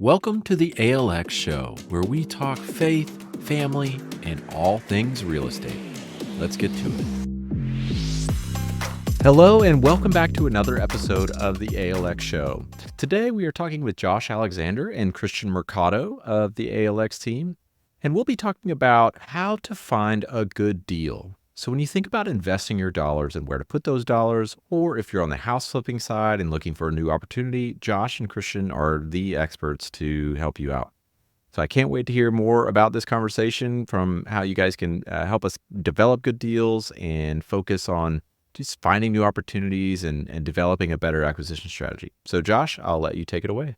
Welcome to the ALX Show, where we talk faith, family, and all things real estate. Let's get to it. Hello, and welcome back to another episode of the ALX Show. Today, we are talking with Josh Alexander and Christian Mercado of the ALX team, and we'll be talking about how to find a good deal. So when you think about investing your dollars and where to put those dollars, or if you're on the house flipping side and looking for a new opportunity, Josh and Christian are the experts to help you out. So I can't wait to hear more about this conversation from how you guys can help us develop good deals and focus on just finding new opportunities and developing a better acquisition strategy. So Josh, I'll let you take it away.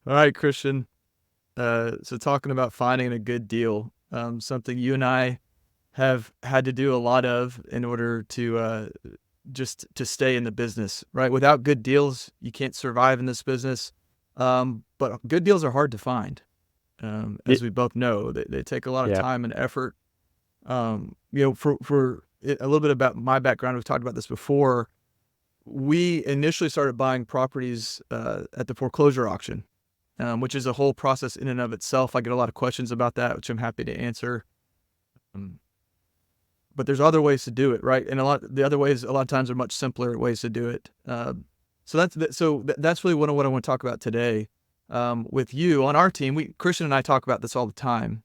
All right, Christian. So talking about finding a good deal, something you and I have had to do a lot of in order to just to stay in the business, right? Without good deals, you can't survive in this business. But good deals are hard to find, as we both know. They take a lot of time and effort. For a little bit about my background, we've talked about this before. We initially started buying properties at the foreclosure auction, which is a whole process in and of itself. I get a lot of questions about that, which I'm happy to answer. But there's other ways to do it, right? And the other ways, a lot of times, are much simpler ways to do it. So that's really what I want to talk about today. With you on our team, Christian and I talk about this all the time.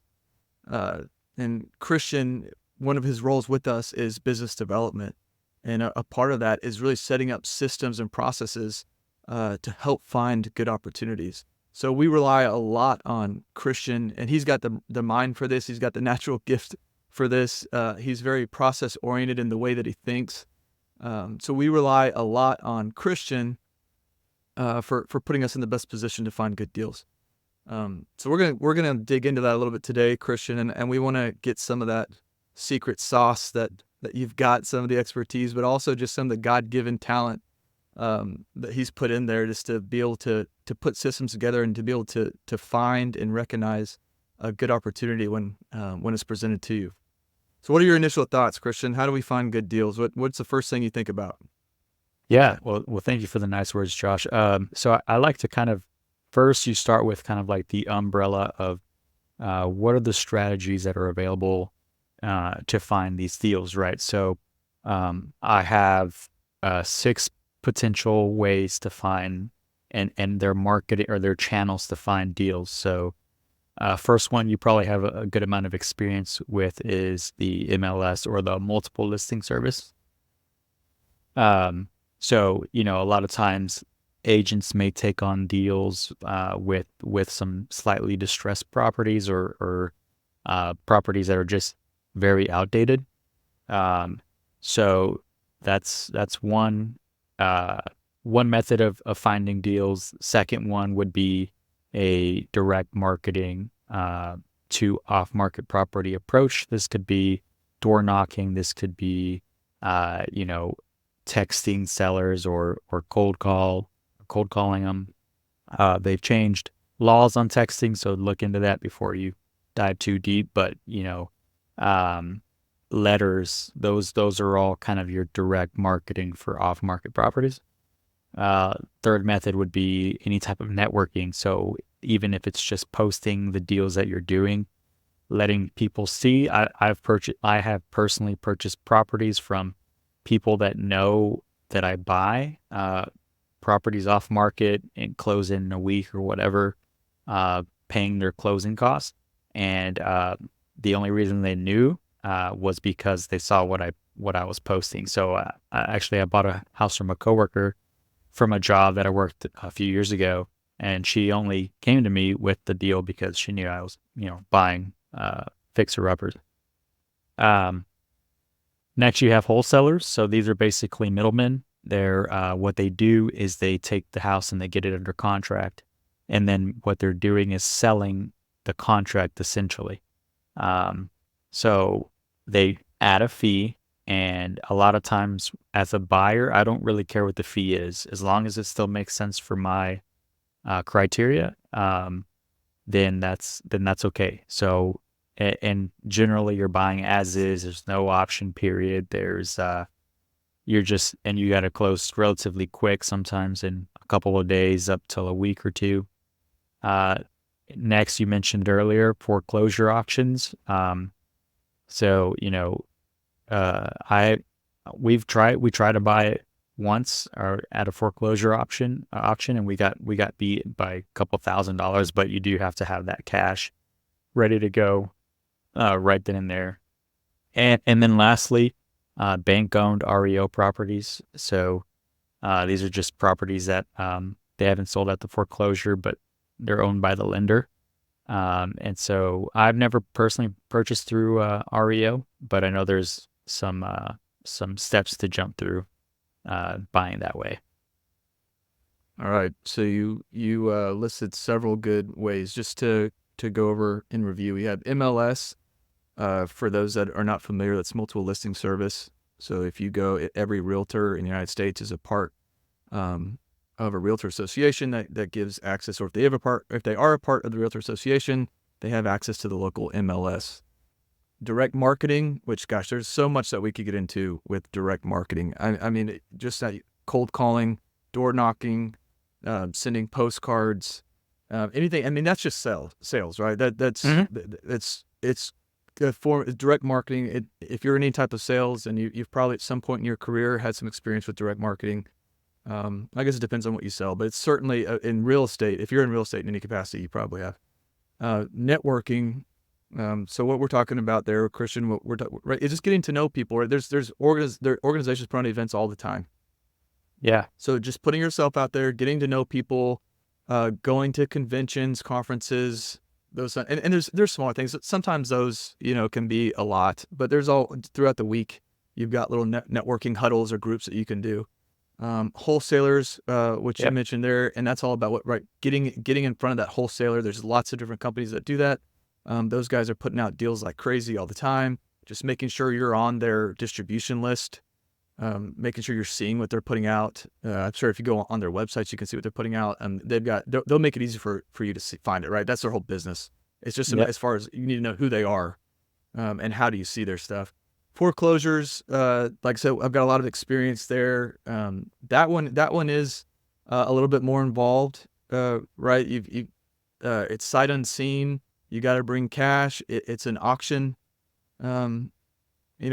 And Christian, one of his roles with us is business development, and a part of that is really setting up systems and processes to help find good opportunities. So we rely a lot on Christian, and he's got the mind for this. He's got the natural gift for this. He's very process oriented in the way that he thinks. So we rely a lot on Christian for putting us in the best position to find good deals. So we're gonna dig into that a little bit today, Christian, and we want to get some of that secret sauce that you've got, some of the expertise, but also just some of the God-given talent that he's put in there, just to be able to put systems together and to be able to find and recognize a good opportunity when it's presented to you. So what are your initial thoughts, Christian? How do we find good deals? What's the first thing you think about? Yeah, well, thank you for the nice words, Josh. So I like to kind of, first you start with kind of like the umbrella of what are the strategies that are available to find these deals, right? So I have 6 potential ways to find and their marketing or their channels to find deals. So first one you probably have a good amount of experience with is the MLS, or the multiple listing service. So, a lot of times agents may take on deals with some slightly distressed properties or properties that are just very outdated. So that's one method of finding deals. Second one would be a direct marketing to off-market property approach. This could be door knocking. This could be, texting sellers or cold calling them. They've changed laws on texting, so look into that before you dive too deep. But letters, those are all kind of your direct marketing for off-market properties. Third method would be any type of networking. So even if it's just posting the deals that you're doing, letting people see. I have personally purchased properties from people that know that I buy properties off market and close in a week or whatever, paying their closing costs. And the only reason they knew was because they saw what I was posting. So I bought a house from a coworker from a job that I worked a few years ago, and she only came to me with the deal because she knew I was, buying fixer-uppers. Next, you have wholesalers. So these are basically middlemen. They're what they do is they take the house and they get it under contract, and then what they're doing is selling the contract essentially. So they add a fee, and a lot of times as a buyer, I don't really care what the fee is, as long as it still makes sense for my criteria. Then that's okay. So, and generally you're buying as is. There's no option period. There's you got to close relatively quick, sometimes in a couple of days up till a week or two. next, you mentioned earlier foreclosure auctions. So we tried to buy it once or at a foreclosure auction, and we got beat by a couple $1,000, but you do have to have that cash ready to go right then and there. And then lastly, bank owned REO properties. So these are just properties that they haven't sold at the foreclosure, but they're owned by the lender. And so I've never personally purchased through REO, but I know there's some steps to jump through buying that way. All right. So you listed several good ways just to go over in review. We have MLS. For those that are not familiar, that's multiple listing service. So if you go, every realtor in the United States is a part of a realtor association that gives access, or if they are a part of the realtor association, they have access to the local MLS. Direct marketing, which, gosh, there's so much that we could get into with direct marketing. I mean, just that cold calling, door knocking, sending postcards, anything. I mean, that's just sales, right? It's a form of direct marketing. If you're in any type of sales, and you've probably at some point in your career had some experience with direct marketing, I guess it depends on what you sell, but it's certainly in real estate. If you're in real estate in any capacity, you probably have networking. So what we're talking about there, Christian, right, is just getting to know people. Right? There's organizations put on events all the time. Yeah. So just putting yourself out there, getting to know people, going to conventions, conferences, those, and there's smaller things. Sometimes those can be a lot, but there's all throughout the week. You've got little networking huddles or groups that you can do. Wholesalers, which you mentioned there, and that's all about getting in front of that wholesaler. There's lots of different companies that do that. Those guys are putting out deals like crazy all the time. Just making sure you're on their distribution list, making sure you're seeing what they're putting out. I'm sure if you go on their websites, you can see what they're putting out. They'll make it easy for you to find it, right? That's their whole business. It's just as far as you need to know who they are, and how do you see their stuff. Foreclosures, like I said, I've got a lot of experience there. That one is a little bit more involved, right? It's sight unseen. You got to bring cash. It's an auction,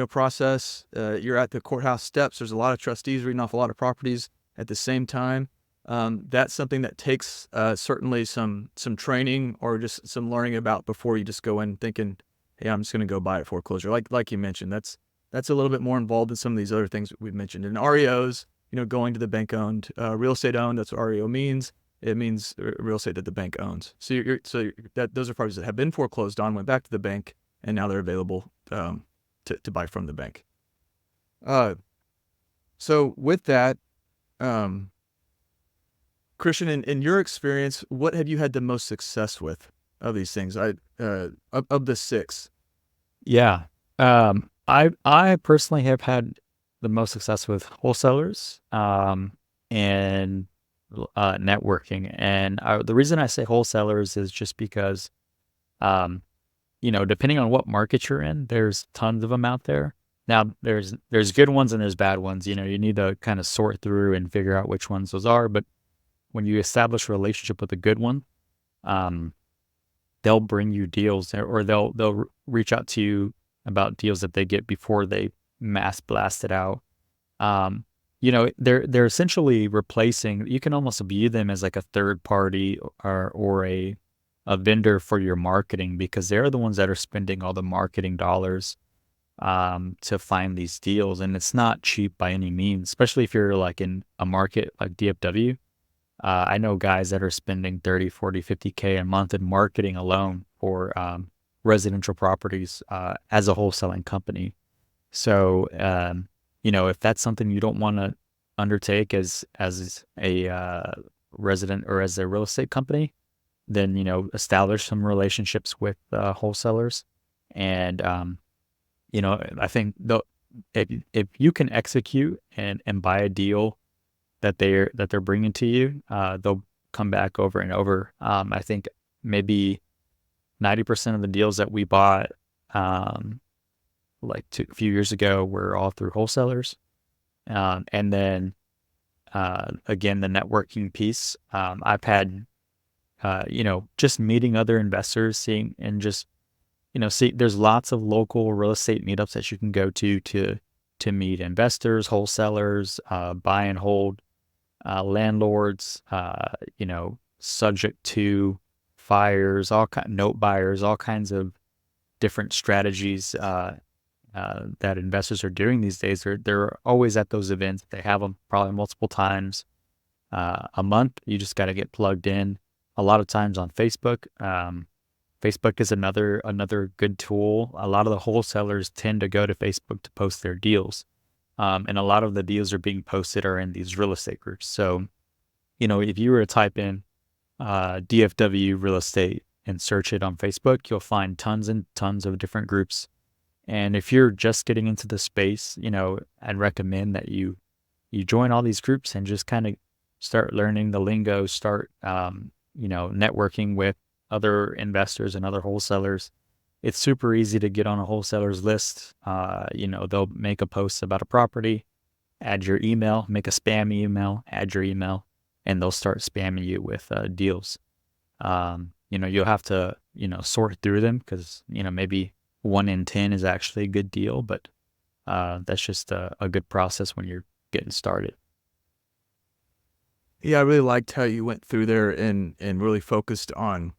process. You're at the courthouse steps. There's a lot of trustees reading off a lot of properties at the same time. That's something that takes certainly some training or just some learning about before you just go in thinking, hey, I'm just going to go buy a foreclosure. Like you mentioned, that's a little bit more involved than some of these other things we've mentioned. And REOs, going to the bank owned, real estate owned. That's what REO means. It means real estate that the bank owns. So those are properties that have been foreclosed on, went back to the bank, and now they're available to buy from the bank. So with that, Christian, in your experience, what have you had the most success with of these things? Of the 6. Yeah. I personally have had the most success with wholesalers and networking. And the reason I say wholesalers is just because, depending on what market you're in, there's tons of them out there. Now, there's good ones and there's bad ones. You need to kind of sort through and figure out which ones those are. But when you establish a relationship with a good one, they'll bring you deals, or they'll reach out to you about deals that they get before they mass blast it out. They're essentially replacing. You can almost view them as like a third party or a vendor for your marketing, because they're the ones that are spending all the marketing dollars to find these deals, and it's not cheap by any means, especially if you're like in a market like DFW. I know guys that are spending 30, 40, 50K a month in marketing alone for residential properties as a wholesaling company. So, if that's something you don't want to undertake as a resident or as a real estate company, then, establish some relationships with wholesalers. And, I think if you can execute and buy a deal that they're bringing to you, they'll come back over and over. I think maybe 90% of the deals that we bought a few years ago were all through wholesalers. And then again, the networking piece. I've had just meeting other investors, seeing and just see, there's lots of local real estate meetups that you can go to meet investors, wholesalers, buy and hold, landlords, subject to fires, note buyers, all kinds of different strategies that investors are doing these days. They're always at those events. They have them probably multiple times a month. You just got to get plugged in. A lot of times on Facebook. Facebook is another good tool. A lot of the wholesalers tend to go to Facebook to post their deals. And a lot of the deals are being posted are in these real estate groups. So, if you were to type in DFW real estate and search it on Facebook, you'll find tons and tons of different groups. And if you're just getting into the space, I'd recommend that you join all these groups and just kind of start learning the lingo, start, networking with other investors and other wholesalers. It's super easy to get on a wholesaler's list. They'll make a post about a property, add your email, make a spam email, add your email, and they'll start spamming you with deals. You'll have to, sort through them because, maybe 1 in 10 is actually a good deal, but that's just a good process when you're getting started. Yeah, I really liked how you went through there and really focused on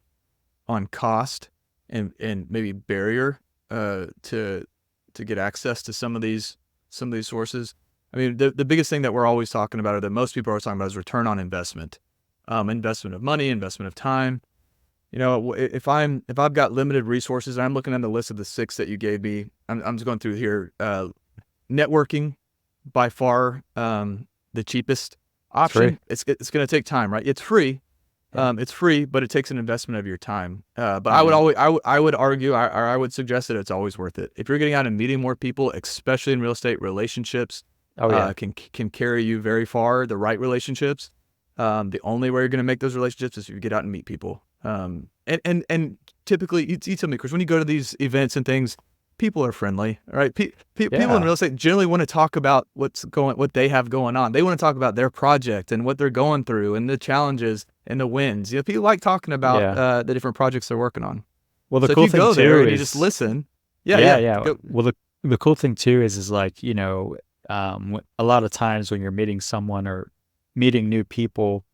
cost and maybe barrier to get access to some of these sources. I mean, the biggest thing that we're always talking about, or that most people are talking about, is return on investment, investment of money, investment of time. If I've got limited resources, and I'm looking at the list of the 6 that you gave me, I'm just going through here. Networking, by far, the cheapest option. It's going to take time, right? It's free. It's free, but it takes an investment of your time. But I would argue, or I would suggest that it's always worth it. If you're getting out and meeting more people, especially in real estate, relationships can carry you very far. The right relationships. The only way you're going to make those relationships is if you get out and meet people. And typically, you tell me, Chris, when you go to these events and things, people are friendly, right? People in real estate generally want to talk about what they have going on. They want to talk about their project and what they're going through and the challenges and the wins. People like talking about the different projects they're working on. Well, the so cool if you thing go too there is and you just listen. Well, the cool thing too is like, a lot of times when you're meeting someone or meeting new people,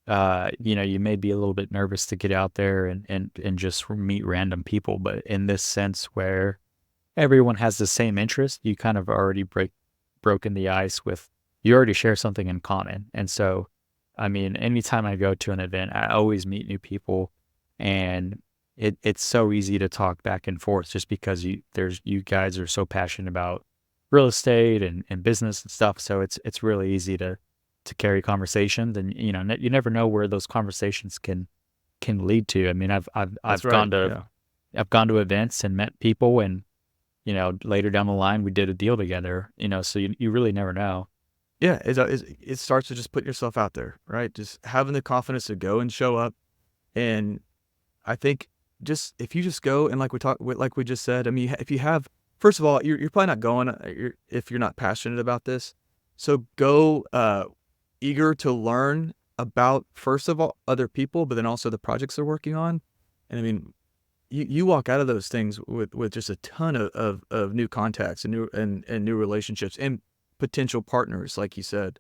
you may be a little bit nervous to get out there and just meet random people. But in this sense where everyone has the same interest, you kind of already broken the ice you already share something in common. And so, I mean, anytime I go to an event, I always meet new people, and it's so easy to talk back and forth just because you guys are so passionate about real estate and business and stuff. So it's really easy to carry conversations, and you never know where those conversations can lead to. I mean, I've gone to events and met people, and later down the line we did a deal together. So you really never know. Yeah, it starts to just put yourself out there, right? Just having the confidence to go and show up. And I think if you just go and like we just said, I mean, if you have, first of all, you're probably not going if you're not passionate about this. So go eager to learn about, first of all, other people, but then also the projects they're working on. And I mean, you walk out of those things with just a ton of new contacts and new relationships and potential partners, like you said.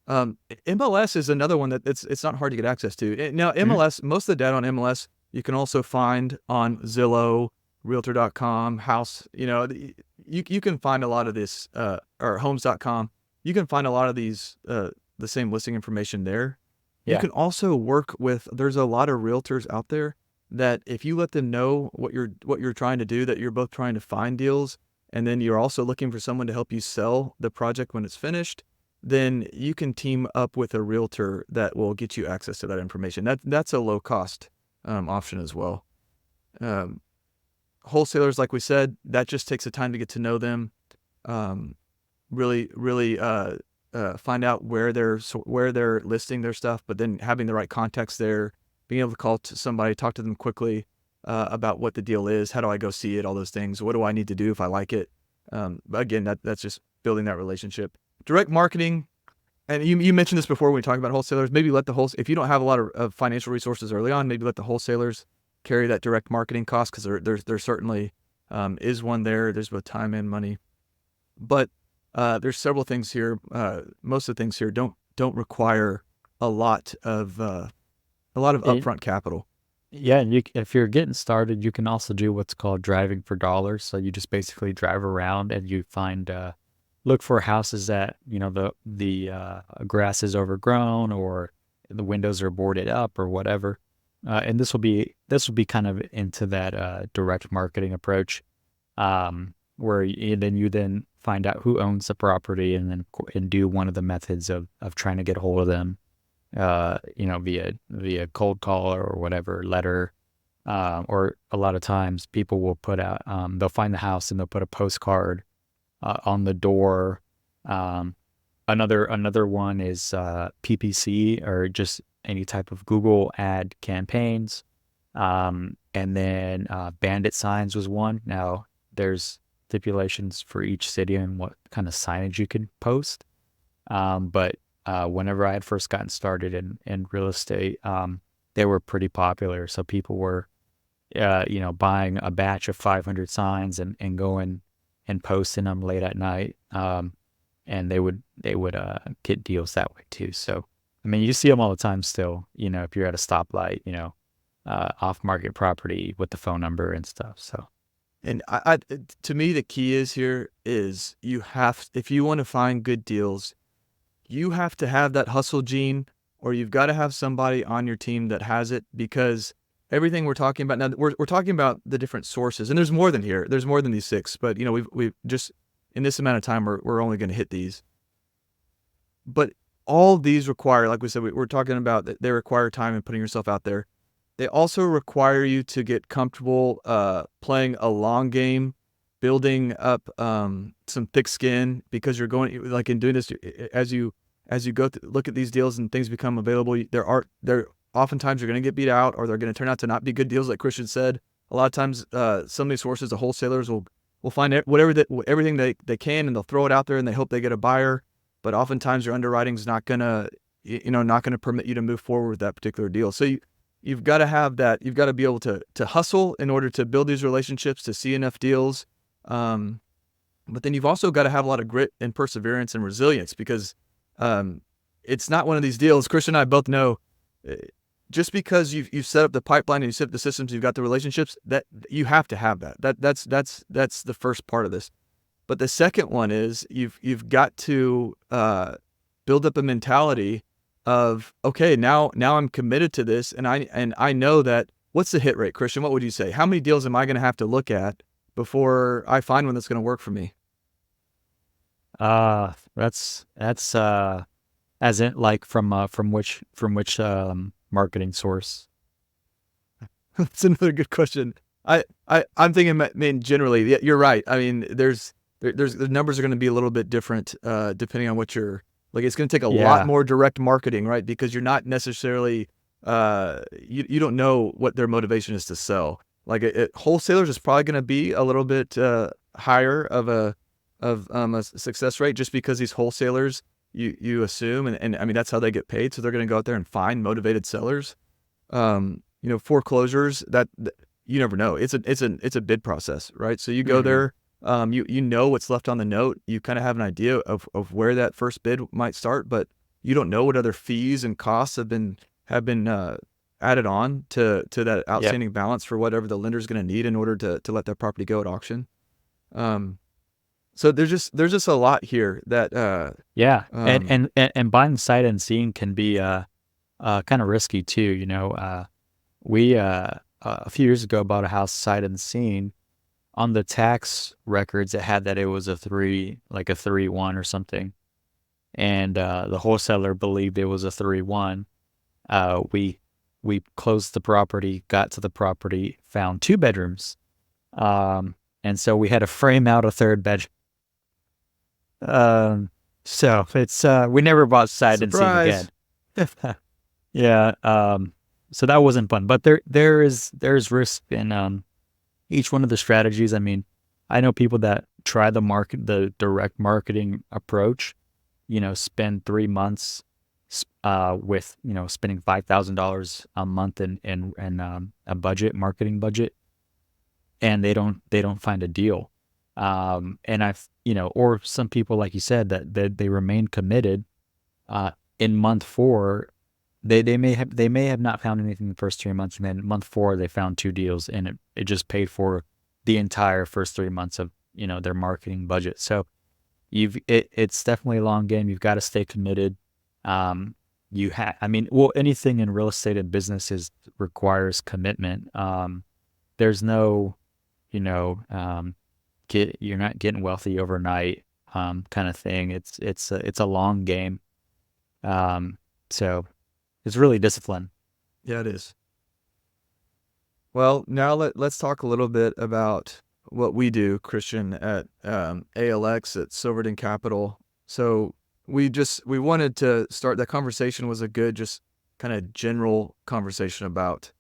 MLS is another one that it's not hard to get access to. Now, MLS, most of the data on MLS, you can also find on Zillow, Realtor.com, House. You can find a lot of this, or Homes.com. You can find a lot of these the same listing information there. Yeah. You can also work with. There's a lot of realtors out there that if you let them know what you're trying to do, that you're both trying to find deals, and then you're also looking for someone to help you sell the project when it's finished, then you can team up with a realtor that will get you access to that information. That's a low cost option as well. Wholesalers, like we said, that just takes the time to get to know them. Really find out where they're listing their stuff, but then having the right context there, being able to call to somebody, talk to them quickly about what the deal is, how do I go see it, all those things. What do I need to do if I like it? Again, that's just building that relationship. Direct marketing, And you mentioned this before when we talked about wholesalers. Maybe let if you don't have a lot of financial resources early on, maybe let the wholesalers carry that direct marketing cost, because there certainly is one there. There's both time and money. But there's several things here. Most of the things here don't require a lot of upfront capital. Yeah, and if you're getting started, you can also do what's called driving for dollars. So you just basically drive around and you find look for houses that the grass is overgrown or the windows are boarded up or whatever. And this will be kind of into that direct marketing approach, where you then find out who owns the property and do one of the methods of trying to get a hold of them, via cold call or whatever, letter, or a lot of times people will put out, they'll find the house and they'll put a postcard on the door. Another one is PPC, or just any type of Google ad campaigns. And then bandit signs was one. Now there's stipulations for each city and what kind of signage you can post. But whenever I had first gotten started in real estate, they were pretty popular. So people were, buying a batch of 500 signs and going and posting them late at night. And they would get deals that way too. So, I mean, you see them all the time still, if you're at a stoplight, off market property with the phone number and stuff. So. And to me, the key is if you want to find good deals, you have to have that hustle gene, or you've got to have somebody on your team that has it, because everything we're talking about now, we're talking about the different sources, and there's more than these 6, but we've just, in this amount of time, we're only going to hit these. But all these require, like we said, we're talking about that they require time and putting yourself out there. They also require you to get comfortable playing a long game, building up some thick skin, because you're going, like in doing this, as you go look at these deals and things become available, oftentimes you're going to get beat out, or they're going to turn out to not be good deals, like Christian said. A lot of times some of these sources, the wholesalers will find everything they can, and they'll throw it out there and they hope they get a buyer. But oftentimes your underwriting is not going to permit you to move forward with that particular deal. So you've got to have that. You've got to be able to hustle in order to build these relationships, to see enough deals. But then you've also got to have a lot of grit and perseverance and resilience, because it's not one of these deals. Christian and I both know, just because you've set up the pipeline and you set up the systems, you've got the relationships, that you have to have that. That's the first part of this. But the second one is you've got to build up a mentality of, okay, now I'm committed to this, and I know that. What's the hit rate, Christian? What would you say? How many deals am I going to have to look at before I find one that's going to work for me? That's as in, like, from which marketing source? That's another good question. I'm thinking, I mean, generally, yeah, you're right. I mean, there's the numbers are going to be a little bit different depending on what you're, like, it's going to take a lot more direct marketing, right? Because you're not necessarily you don't know what their motivation is to sell. Like wholesalers is probably going to be a little bit higher of a success rate, just because these wholesalers, you assume, and I mean, that's how they get paid. So they're going to go out there and find motivated sellers. Foreclosures, that you never know. It's a bid process, right? So you go there, you know what's left on the note. You kind of have an idea of where that first bid might start, but you don't know what other fees and costs have been added on to that outstanding balance for whatever the lender's going to need in order to let that property go at auction. So there's just a lot here that and buying sight unseen can be kind of risky too. We a few years ago bought a house sight unseen. On the tax records, it had that it was a 3-1 or something, and the wholesaler believed it was a 3-1. We closed the property, got to the property, found 2 bedrooms, and so we had to frame out a 3rd bedroom. So it's we never bought sight unseen again. Yeah. So that wasn't fun, but there's risk in each one of the strategies. I mean, I know people that try the direct marketing approach, spend 3 months with spending $5,000 a month in a marketing budget, and they don't find a deal. And or some people, like you said, that they remain committed. In month 4, they may have not found anything the first 3 months, and then month 4 they found 2 deals, and it just paid for the entire first 3 months of their marketing budget. So it's definitely a long game. You've got to stay committed. Anything in real estate and business requires commitment. There's no, you're not getting wealthy overnight, kind of thing. It's a long game. So it's really discipline. Yeah, it is. Well, now let's talk a little bit about what we do, Christian, at ALX at Silverton Capital. So we wanted to start, that conversation was a good, just kind of general conversation about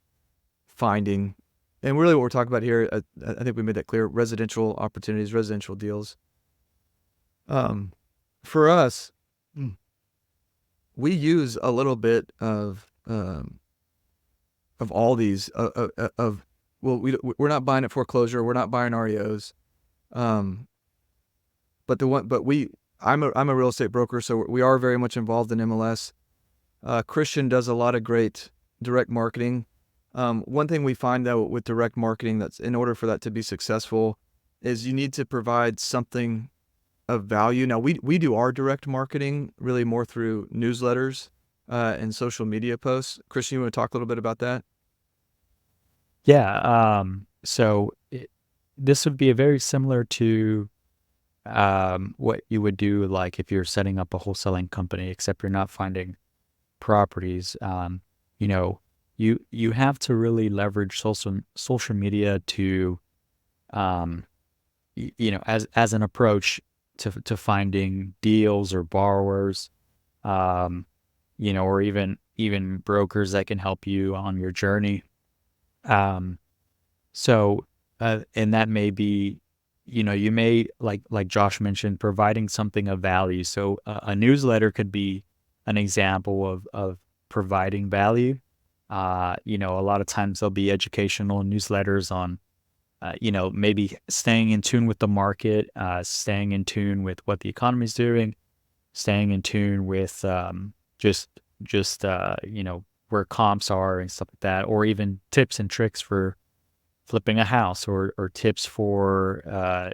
finding, and really what we're talking about here, I think we made that clear, residential opportunities, residential deals. For us, we use a little bit of all these, we're not buying at foreclosure, we're not buying REOs, I'm a real estate broker, so we are very much involved in MLS. Christian does a lot of great direct marketing. One thing we find though with direct marketing, that's in order for that to be successful, is you need to provide something of value. Now we do our direct marketing really more through newsletters and social media posts. Christian, you want to talk a little bit about that? Yeah. So this would be very similar to what you would do, like if you're setting up a wholesaling company, except you're not finding properties. You have to really leverage social media to, as an approach to finding deals or borrowers, or even brokers that can help you on your journey. And that may be, you may, like Josh mentioned, providing something of value. So a newsletter could be an example of providing value. A lot of times there'll be educational newsletters on, maybe staying in tune with the market, staying in tune with what the economy is doing, staying in tune with just where comps are and stuff like that, or even tips and tricks for flipping a house, or tips for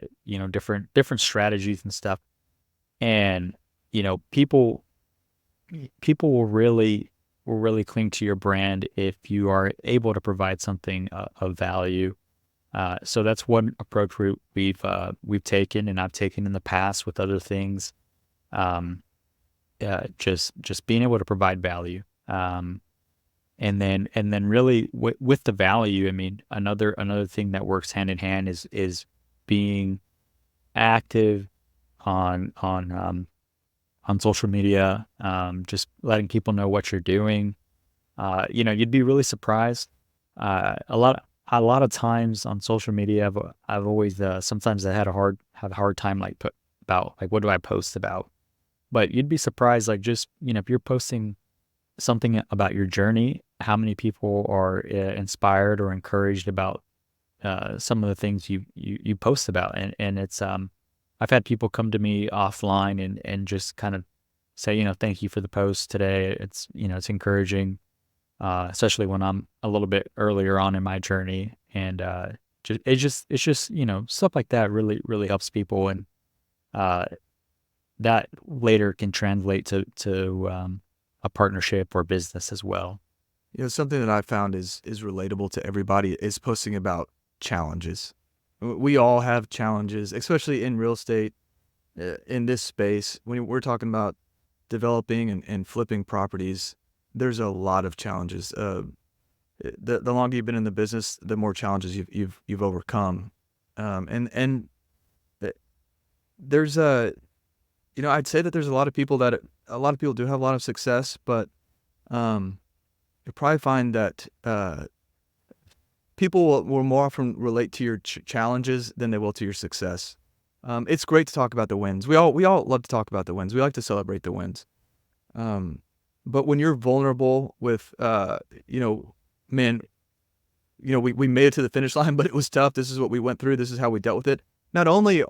different strategies and stuff. And people will really cling to your brand if you are able to provide something of value. So that's one approach we've taken, and I've taken in the past with other things. Just being able to provide value. And then really with the value, I mean, another thing that works hand in hand is being active on social media, just letting people know what you're doing. You'd be really surprised. A lot of times on social media, I've always sometimes I have a hard time about what do I post about, but you'd be surprised, like, just if you're posting something about your journey, how many people are inspired or encouraged about some of the things you post about. And it's I've had people come to me offline and just kind of say, thank you for the post today. It's it's encouraging, especially when I'm a little bit earlier on in my journey. And it's just stuff like that really helps people, and that later can translate to a partnership or business as well. Something that I found is relatable to everybody is posting about challenges. We all have challenges, especially in real estate, in this space. When we're talking about developing and flipping properties, there's a lot of challenges. The longer you've been in the business, the more challenges you've overcome. And there's I'd say that there's a lot of people do have a lot of success, but you'll probably find that people will more often relate to your challenges than they will to your success. It's great to talk about the wins. We all love to talk about the wins. We like to celebrate the wins. But when you're vulnerable with, man, we made it to the finish line, but it was tough. This is what we went through. This is how we dealt with it. Not only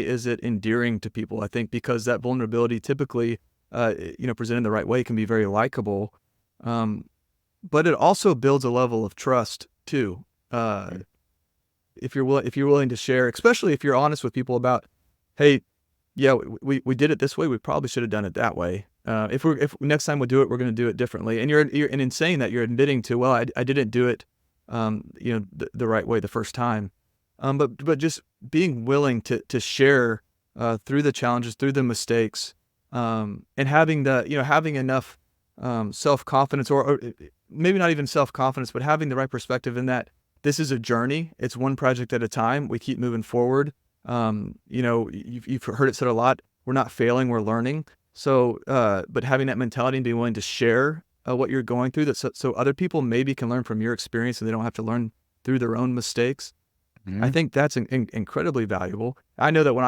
is it endearing to people, I think, because that vulnerability typically, presented the right way, can be very likable. But it also builds a level of trust too. If you're willing to share, especially if you're honest with people about, hey, yeah, we did it this way. We probably should have done it that way. If next time we do it, we're going to do it differently. And and in saying that, you're admitting to, well, I didn't do it, the right way the first time. But just being willing to share through the challenges, through the mistakes, and having enough self-confidence, or maybe not even self-confidence, but having the right perspective in that this is a journey. It's one project at a time. We keep moving forward. You've heard it said a lot. We're not failing, we're learning. So, but having that mentality and being willing to share what you're going through, so other people maybe can learn from your experience and they don't have to learn through their own mistakes. Mm-hmm. I think that's incredibly valuable. I know that when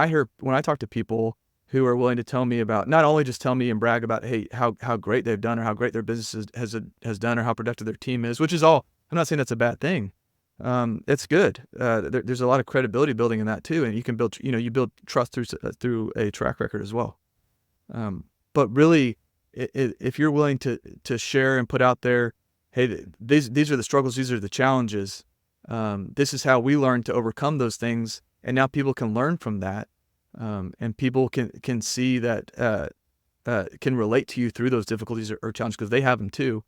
I talk to people who are willing to tell me about, not only just tell me and brag about, hey, how great they've done, or how great their business has done, or how productive their team is, which is all, I'm not saying that's a bad thing. It's good. There's a lot of credibility building in that too. And you can build, you build trust through a track record as well. But really, if you're willing to share and put out there, hey, these are the struggles, these are the challenges. This is how we learn to overcome those things. And now people can learn from that. And people can see that, can relate to you through those difficulties or challenges, because they have them too.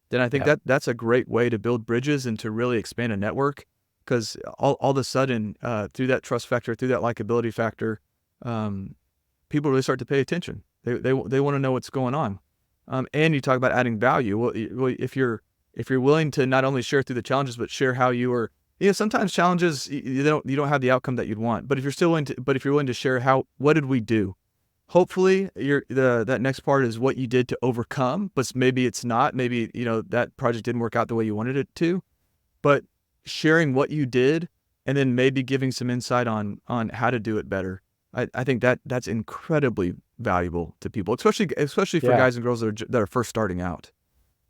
Then I think that's a great way to build bridges and to really expand a network, because all of a sudden, through that trust factor, through that likability factor, people really start to pay attention. They want to know what's going on. And you talk about adding value. Well, if you're willing to not only share through the challenges, but share how you were, sometimes challenges, you don't have the outcome that you'd want. But if you're willing to share what did we do? Hopefully that next part is what you did to overcome, but maybe it's not. Maybe, that project didn't work out the way you wanted it to. But sharing what you did, and then maybe giving some insight on how to do it better. I think that's incredibly valuable to people, especially for guys and girls that are first starting out.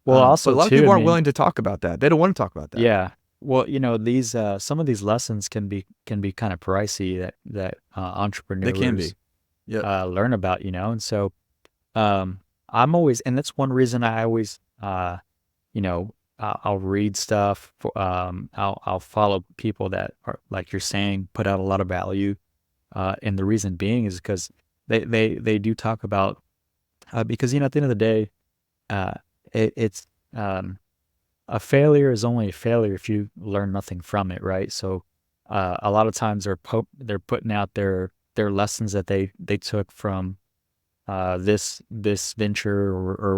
Well, also but a lot of people aren't willing to talk about that. They don't want to talk about that. Yeah. Well, these some of these lessons can be kind of pricey that entrepreneurs they can be. Learn about, and so I'm always, and that's one reason I always I'll read stuff. I'll follow people that are, like you're saying, put out a lot of value. And the reason being is because they do talk about, because, at the end of the day, it's a failure is only a failure if you learn nothing from it, right? So a lot of times they're putting out their lessons that they took from this venture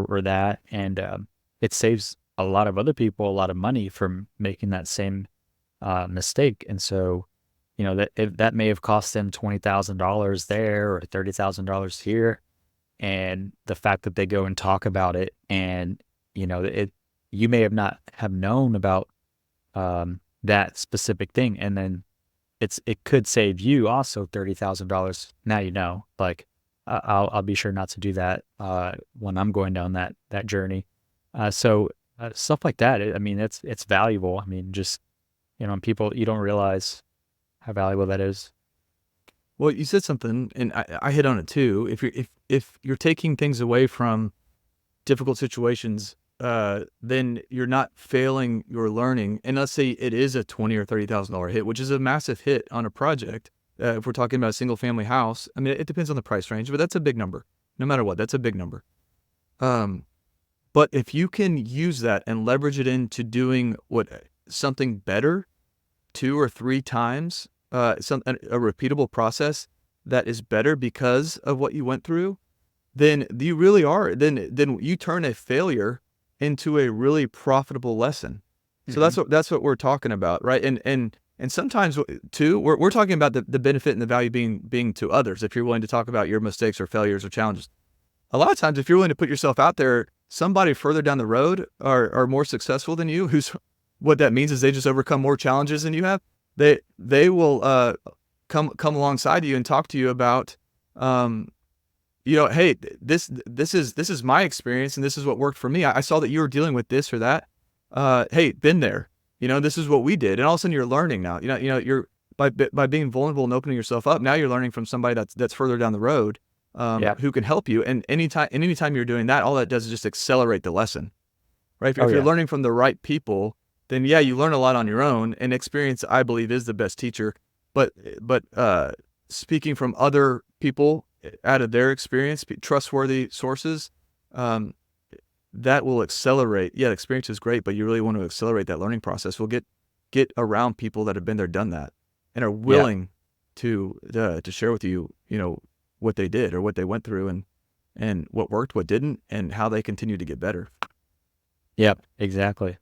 or that, and it saves a lot of other people a lot of money from making that same mistake. And so, that may have cost them $20,000 there or $30,000 here, and the fact that they go and talk about it, and you may have not have known about that specific thing, and then it could save you also $30,000. Now like I'll be sure not to do that when I'm going down that journey. So stuff like that. It's valuable. Just people, you don't realize how valuable that is. Well, you said something, and I hit on it too. If you're taking things away from difficult situations, then you're not failing your learning. And let's say it is a $20,000 or $30,000 hit, which is a massive hit on a project. If we're talking about a single family house, it depends on the price range, but that's a big number. No matter what, that's a big number. But if you can use that and leverage it into doing something better 2 or 3 times, a repeatable process that is better because of what you went through, then you really are. Then you turn a failure into a really profitable lesson. So that's what we're talking about, right? And sometimes too, we're talking about the benefit and the value being to others. If you're willing to talk about your mistakes or failures or challenges, a lot of times, if you're willing to put yourself out there, somebody further down the road are more successful than you. What that means is they just overcome more challenges than you have. They will come alongside you and talk to you about, hey, this is my experience and this is what worked for me. I saw that you were dealing with this or that. Hey, been there. This is what we did, and all of a sudden you're learning now. You're by being vulnerable and opening yourself up. Now you're learning from somebody that's further down the road, who can help you. And anytime you're doing that, all that does is just accelerate the lesson, right? If you're learning from the right people, then yeah, you learn a lot on your own. And experience, I believe, is the best teacher. But speaking from other people out of their experience, trustworthy sources, that will accelerate. Yeah, experience is great, but you really want to accelerate that learning process. We'll get around people that have been there, done that, and are willing to share with you, what they did or what they went through, and what worked, what didn't, and how they continue to get better. Yep, exactly.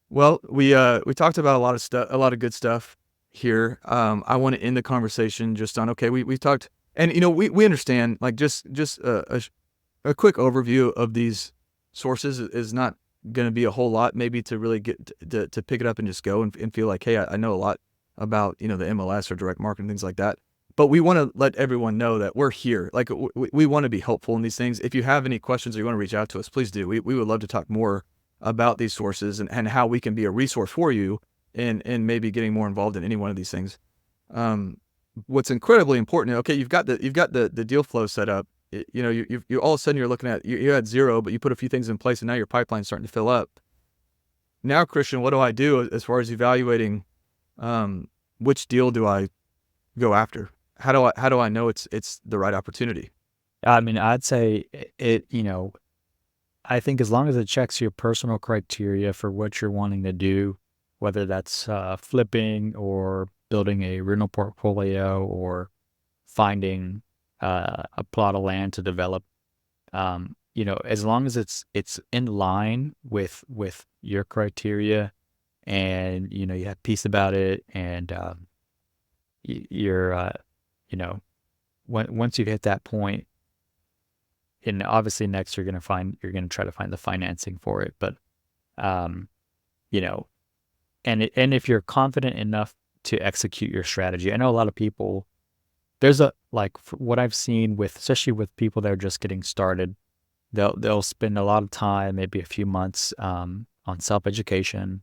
Well, we talked about a lot of stuff, a lot of good stuff here. I want to end the conversation just on, okay, we talked, and we understand, like, just a quick overview of these sources is not going to be a whole lot, maybe, to really get to pick it up and just go and feel like, hey, I know a lot about, the MLS or direct marketing, things like that. But we want to let everyone know that we're here. Like, we want to be helpful in these things. If you have any questions or you want to reach out to us, please do. We would love to talk more about these sources and how we can be a resource for you and maybe getting more involved in any one of these things. What's incredibly important, okay, you've got the deal flow set up. You all of a sudden you're looking at, you had 0, but you put a few things in place and now your pipeline's starting to fill up. Now, Christian, what do I do as far as evaluating which deal do I go after? How do I know it's the right opportunity? I mean, I'd say it, I think as long as it checks your personal criteria for what you're wanting to do, whether that's flipping or building a rental portfolio or finding a plot of land to develop, as long as it's in line with your criteria, and you have peace about it, and you're once you hit that point, and obviously next you're going to try to find the financing for it, but and if you're confident enough to execute your strategy. I know a lot of people, there's what I've seen especially with people that are just getting started, they'll spend a lot of time, maybe a few months, on self-education,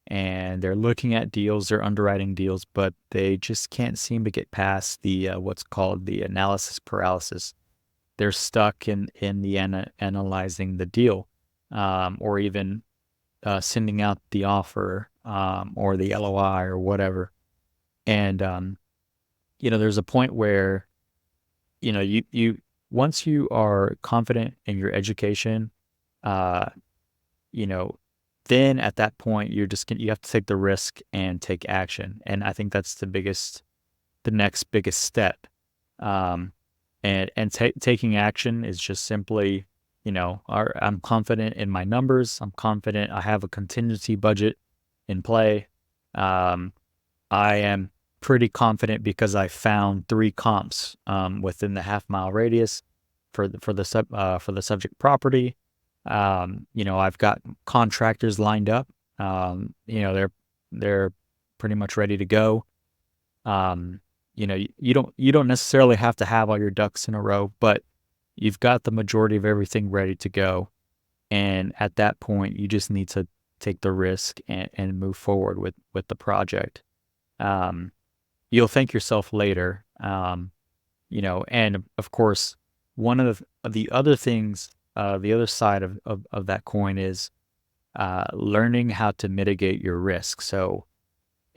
and they're looking at deals, they're underwriting deals, but they just can't seem to get past the what's called the analysis paralysis. They're stuck in the analyzing the deal, or even sending out the offer, or the LOI or whatever. And there's a point where you once you are confident in your education, then at that point you have to take the risk and take action. And I think that's the next biggest step. Taking action is just simply, I'm confident in my numbers. I'm confident I have a contingency budget in play. I am pretty confident because I found 3 comps within the half-mile radius for the subject property. I've got contractors lined up. They're pretty much ready to go. You don't necessarily have to have all your ducks in a row, but you've got the majority of everything ready to go. And at that point, you just need to take the risk and move forward with the project. You'll thank yourself later. And of course, one of the other things, the other side of that coin is learning how to mitigate your risk. So,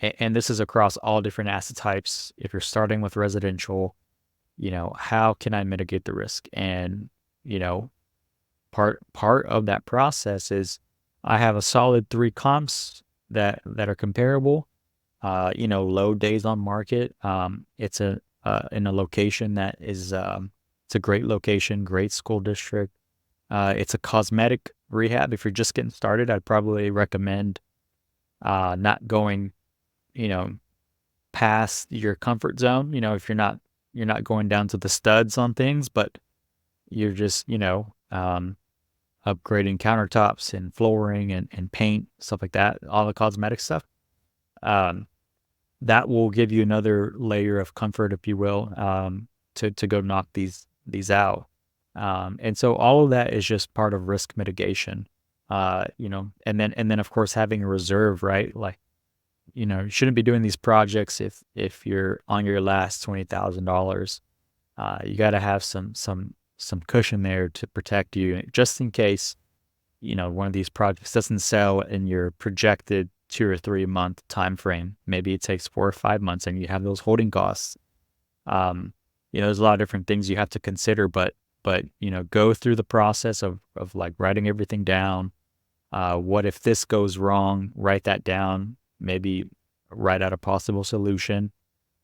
and this is across all different asset types. If you're starting with residential, how can I mitigate the risk? And, part of that process is I have a solid 3 comps that are comparable. Low days on market. It's in a location that is, it's a great location, great school district. It's a cosmetic rehab. If you're just getting started, I'd probably recommend not going, past your comfort zone. If you're not going down to the studs on things, but you're just, upgrading countertops and flooring and paint, stuff like that, all the cosmetic stuff. that will give you another layer of comfort, if you will, to go knock these out. And so all of that is just part of risk mitigation. And then of course having a reserve, right? Like, you shouldn't be doing these projects if you're on your last $20,000. You got to have some cushion there to protect you, just in case one of these projects doesn't sell in your projected 2 or 3 month time frame. Maybe it takes 4 or 5 months, and you have those holding costs. There's a lot of different things you have to consider, but go through the process of like writing everything down. What if this goes wrong? Write that down. Maybe write out a possible solution.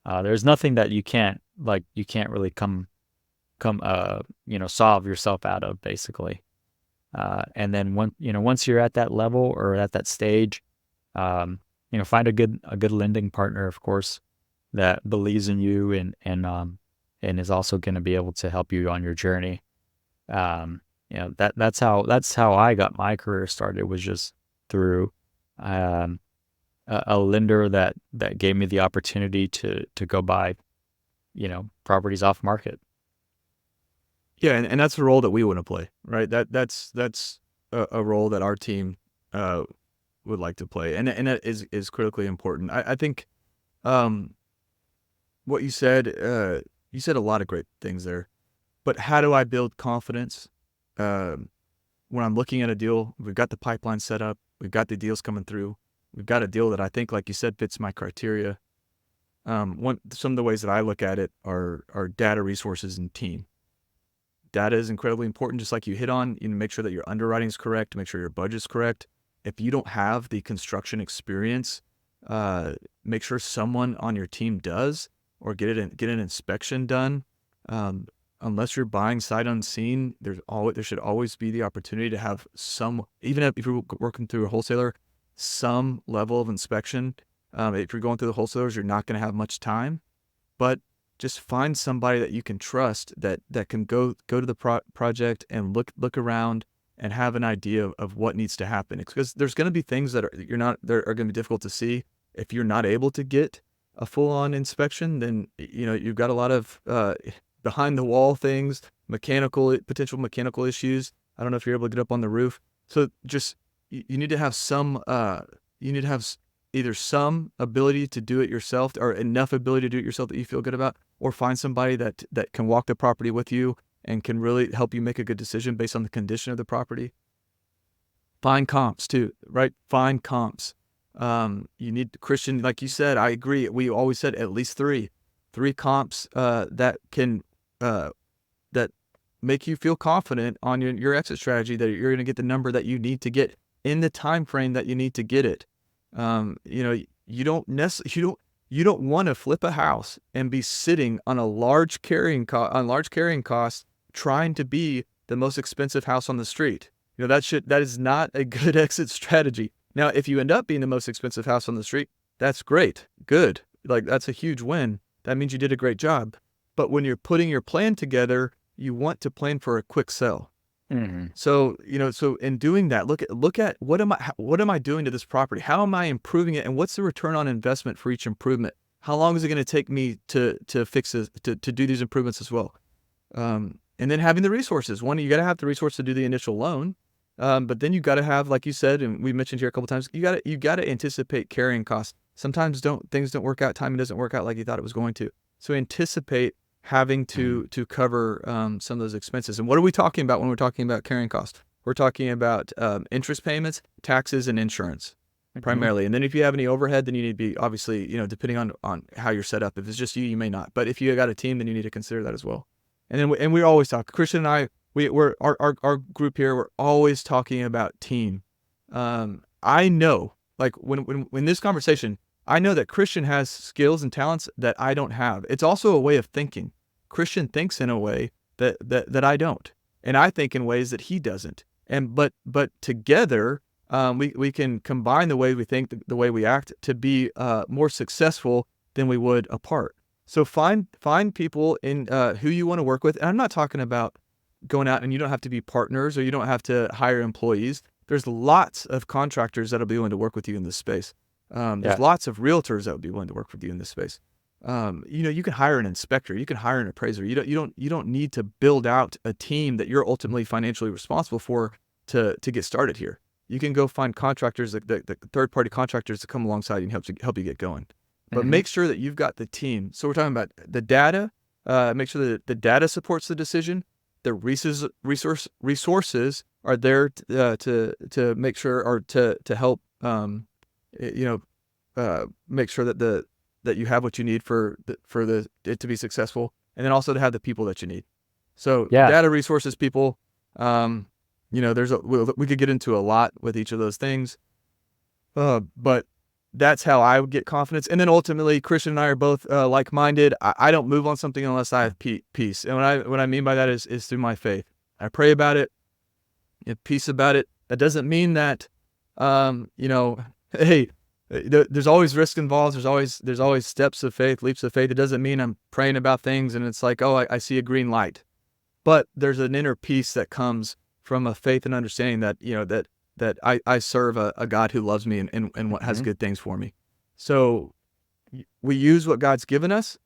There's nothing that you can't really come solve yourself out of, basically. And then once you're at that level or at that stage, find a good lending partner, of course, that believes in you and is also going to be able to help you on your journey. That's how I got my career started, was just through a lender that gave me the opportunity to go buy, properties off market. Yeah, and that's the role that we want to play, right? That's a role that our team would like to play, and that is critically important. I think what you said a lot of great things there, but how do I build confidence when I'm looking at a deal? We've got the pipeline set up, we've got the deals coming through, we've got a deal that I think, like you said, fits my criteria. Some of the ways that I look at it are data, resources, and team. Data is incredibly important, just like you hit on. Make sure that your underwriting is correct, make sure your budget's correct. If you don't have the construction experience, make sure someone on your team does, or get an inspection done. Unless you're buying sight unseen, there should always be the opportunity to have some, even if you're working through a wholesaler, some level of inspection. If you're going through the wholesalers, you're not going to have much time, but just find somebody that you can trust that can go to the project and look around and have an idea of what needs to happen. It's because there's going to be things that are going to be difficult to see. If you're not able to get a full-on inspection, then you've got a lot of behind the wall things, potential mechanical issues. I don't know if you're able to get up on the roof. So just you need to have either some ability to do it yourself, or enough ability to do it yourself that you feel good about, or find somebody that can walk the property with you and can really help you make a good decision based on the condition of the property. Find comps too, right? Find comps. You need, Christian, like you said, I agree. We always said at least three comps that can that make you feel confident on your exit strategy, that you're going to get the number that you need to get in the time frame that you need to get it. You don't want to flip a house and be sitting on a large carrying cost trying to be the most expensive house on the street. That is not a good exit strategy. Now, if you end up being the most expensive house on the street, that's great. Good. Like, that's a huge win. That means you did a great job. But when you're putting your plan together, you want to plan for a quick sell. Mm-hmm. So in doing that, look at what am I doing to this property? How am I improving it? And what's the return on investment for each improvement? How long is it going to take me to fix this, to do these improvements as well? And then having the resources. One, you got to have the resource to do the initial loan. But then you got to have, like you said, and we mentioned here a couple times, you got to anticipate carrying costs. Sometimes things don't work out. Timing doesn't work out like you thought it was going to. So anticipate having to cover some of those expenses. And what are we talking about when we're talking about carrying costs? We're talking about interest payments, taxes, and insurance primarily. And then if you have any overhead, then you need to be, obviously, depending on how you're set up. If it's just you may not. But if you got a team, then you need to consider that as well. And then we always talk. Christian and I, we're our group here, we're always talking about team. I know, like when this conversation, I know that Christian has skills and talents that I don't have. It's also a way of thinking. Christian thinks in a way that I don't, and I think in ways that he doesn't. But together, we can combine the way we think, the way we act, to be more successful than we would apart. So find people in who you want to work with. And I'm not talking about going out, and you don't have to be partners, or you don't have to hire employees. There's lots of contractors that'll be willing to work with you in this space. There's lots of realtors that would be willing to work with you in this space. You can hire an inspector, you can hire an appraiser. You don't need to build out a team that you're ultimately financially responsible for to get started here. You can go find contractors, the third-party contractors to come alongside you and help you get going. But make sure that you've got the team. So we're talking about the data. Make sure that the data supports the decision. The resources are there to make sure, or to help make sure that you have what you need for it to be successful, and then also to have the people that you need. So data, resources, people. We could get into a lot with each of those things, but that's how I would get confidence. And then ultimately, Christian and I are both like-minded. I don't move on something unless I have peace. And what I mean by that is through my faith. I pray about it, have peace about it. That doesn't mean that, hey, there's always risk involved. There's always steps of faith, leaps of faith. It doesn't mean I'm praying about things and it's like, oh, I see a green light. But there's an inner peace that comes from a faith and understanding that, that I serve a God who loves me and what has good things for me. So we use what God's given us,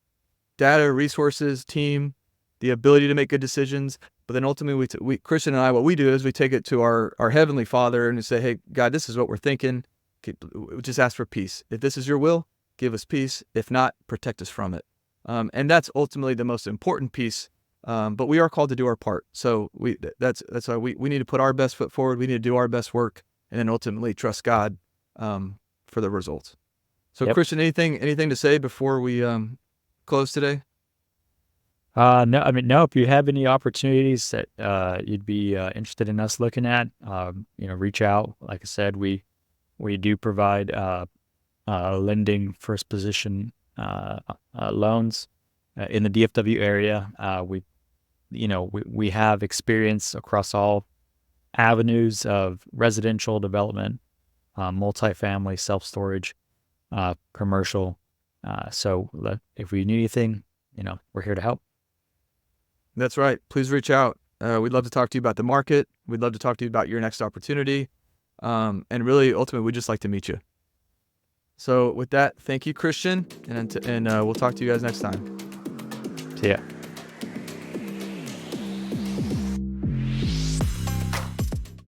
data, resources, team, the ability to make good decisions. But then ultimately, we Christian and I, what we do is we take it to our Heavenly Father and we say, hey, God, this is what we're thinking. We just ask for peace. If this is your will, give us peace. If not, protect us from it. And that's ultimately the most important piece. But we are called to do our part. So that's why we need to put our best foot forward. We need to do our best work, and then ultimately trust God for the results. So Christian, anything to say before we close today? No. If you have any opportunities that you'd be interested in us looking at, reach out. Like I said, we do provide lending first position loans in the DFW area. We have experience across all avenues of residential development, multifamily, self-storage, commercial. So if we need anything, we're here to help. That's right. Please reach out. We'd love to talk to you about the market. We'd love to talk to you about your next opportunity. And really, ultimately, we'd just like to meet you. So with that, thank you, Christian, and we'll talk to you guys next time. See ya.